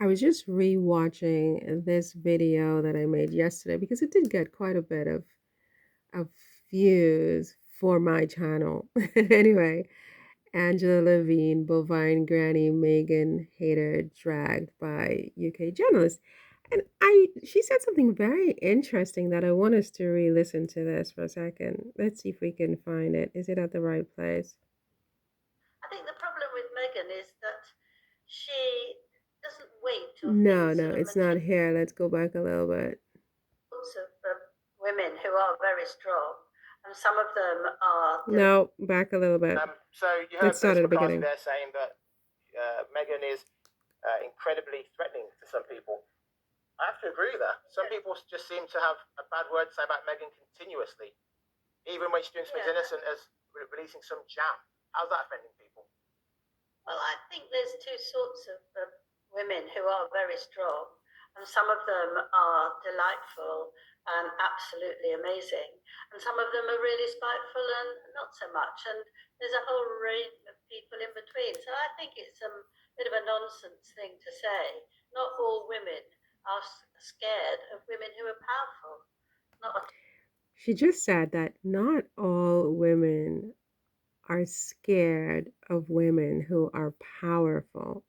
I was just rewatching this video that I made yesterday because it did get quite a bit of views for my channel. Anyway, Angela Levine, bovine granny Meghan hater dragged by UK journalist. And she said something very interesting that I want us to re-listen to this for a second. Let's see if we can find it. Is it at the right place? I think the problem with Meghan is that she doesn't wait till No, things no, sort of it's not material here. Let's go back a little bit. of women who are very strong, and some of them are. No, back a little bit. So you Let's heard start at Melissa the McCarthy beginning. there saying that Meghan is incredibly threatening to some people. I have to agree with that. Some people just seem to have a bad word to say about Meghan continuously, even when she's doing something as innocent as releasing some jam. How's that offending people? Well, I think there's two sorts of women who are very strong, and some of them are delightful and absolutely amazing, and some of them are really spiteful and not so much. And there's a whole range of people in between. So I think it's a bit of a nonsense thing to say. Not all women are scared of women who are powerful. Not She just said that not all women are scared of women who are powerful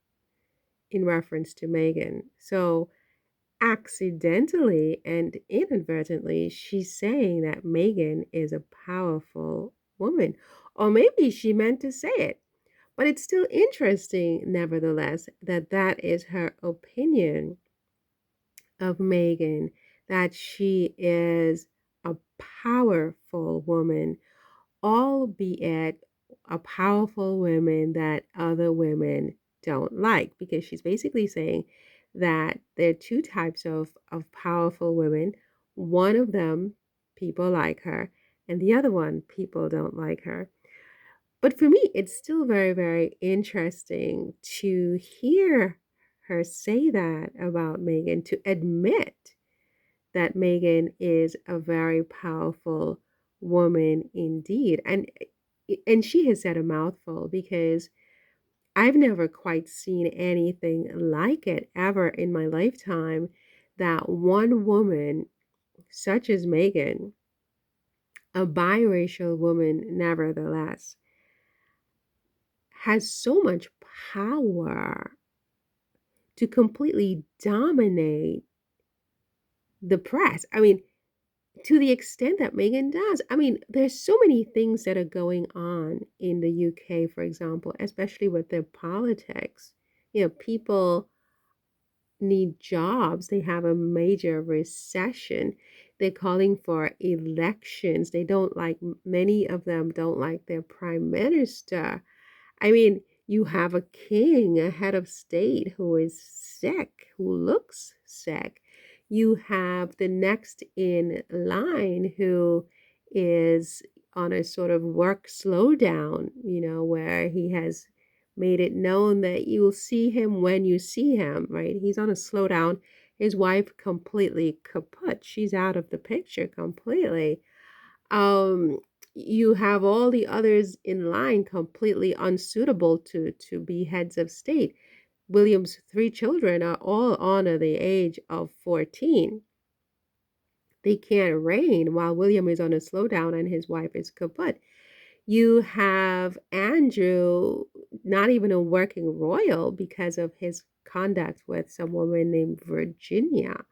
in reference to Meghan. So, accidentally and inadvertently, she's saying that Meghan is a powerful woman. Or maybe she meant to say it. But it's still interesting, nevertheless, that that is her opinion of Meghan, that she is a powerful woman, albeit a powerful woman that other women don't like, because she's basically saying that there are two types of powerful women. One of them, people like her, and the other one, people don't like her. But for me, it's still very, very interesting to hear her say that about Meghan, to admit that Meghan is a very powerful woman indeed. And she has said a mouthful, because I've never quite seen anything like it ever in my lifetime, that one woman such as Meghan, a biracial woman nevertheless, has so much power to completely dominate the press. I mean, to the extent that Meghan does. I mean, there's so many things that are going on in the UK, for example, especially with their politics. People need jobs. They have a major recession. They're calling for elections. They don't like, many of them don't like their prime minister. I mean, you have a king, a head of state who is sick, who looks sick. You have the next in line who is on a sort of work slowdown, where he has made it known that you'll see him when you see him, right? He's on a slowdown. His wife completely kaput. She's out of the picture completely. um you have all the others in line completely unsuitable to be heads of state. William's three children are all under the age of 14. They can't reign while William is on a slowdown and his wife is kaput. You have Andrew, not even a working royal because of his conduct with some woman named Virginia.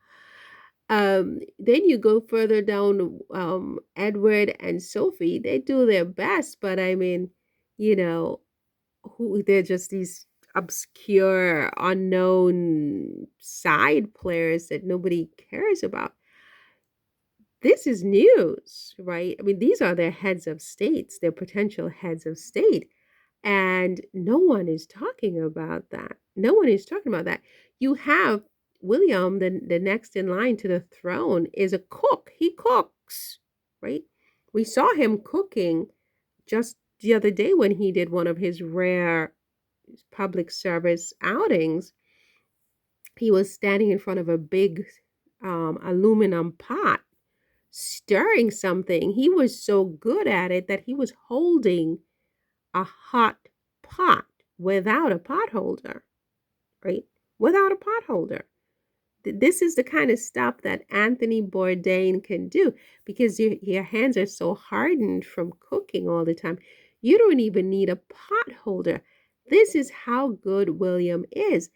Then you go further down, Edward and Sophie, they do their best, but I mean, you know, they're just these obscure, unknown side players that nobody cares about. This is news, right? I mean, these are their heads of states, their potential heads of state. And no one is talking about that. No one is talking about that. You have William, the next in line to the throne, is a cook. He cooks, right? We saw him cooking just the other day when he did one of his rare public service outings. He was standing in front of a big aluminum pot, stirring something. He was so good at it that he was holding a hot pot without a pot holder, right? without a pot holder. This is the kind of stuff that Anthony Bourdain can do because your hands are so hardened from cooking all the time. You don't even need a pot holder. This is how good William is.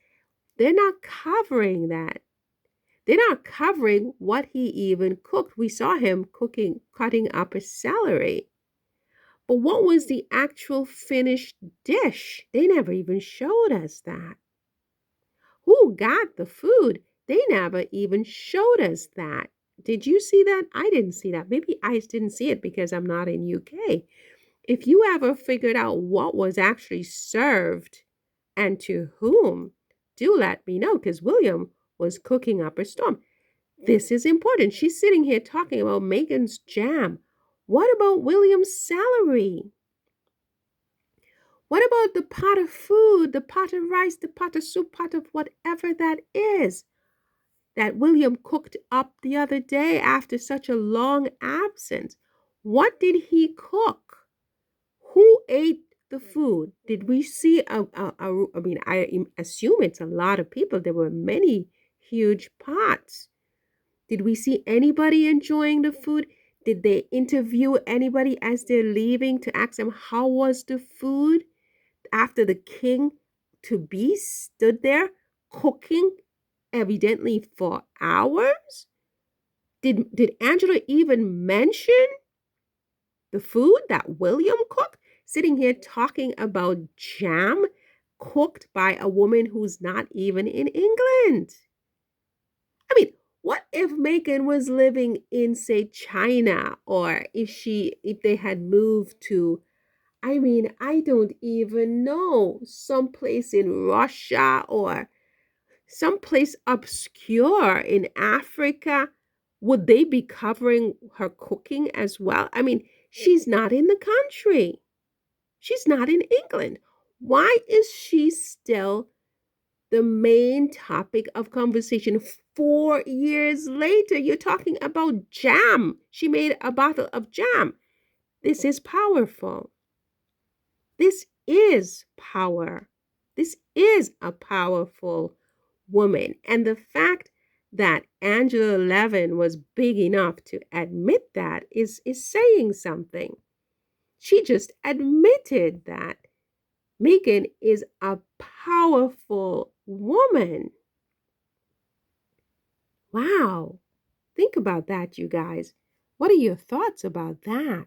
They're not covering that. They're not covering what he even cooked. We saw him cutting up a celery. But what was the actual finished dish? They never even showed us that. Who got the food? They never even showed us that. Did you see that? I didn't see that. Maybe I didn't see it because I'm not in UK. If you ever figured out what was actually served and to whom, do let me know because William was cooking up a storm. This is important. She's sitting here talking about Meghan's jam. What about William's salary? What about the pot of food, the pot of rice, the pot of soup, pot of whatever that is that William cooked up the other day after such a long absence? What did he cook? Who ate the food? Did we see I mean, I assume it's a lot of people. There were many huge pots. Did we see anybody enjoying the food? Did they interview anybody as they're leaving to ask them how was the food after the king to be stood there cooking evidently for hours? Did Angela even mention the food that William cooked? Sitting here talking about jam cooked by a woman who's not even in England. I mean, what if Meghan was living in, say, China, or if they had moved to, I mean, I don't even know, someplace in Russia or someplace obscure in Africa? Would they be covering her cooking as well? I mean, she's not in the country. She's not in England. Why is she still the main topic of conversation 4 years later? You're talking about jam. She made a bottle of jam. This is powerful. This is power. This is a powerful woman. And the fact that Angela Levin was big enough to admit that is saying something. She just admitted that Meghan is a powerful woman. Wow. Think about that, you guys. What are your thoughts about that?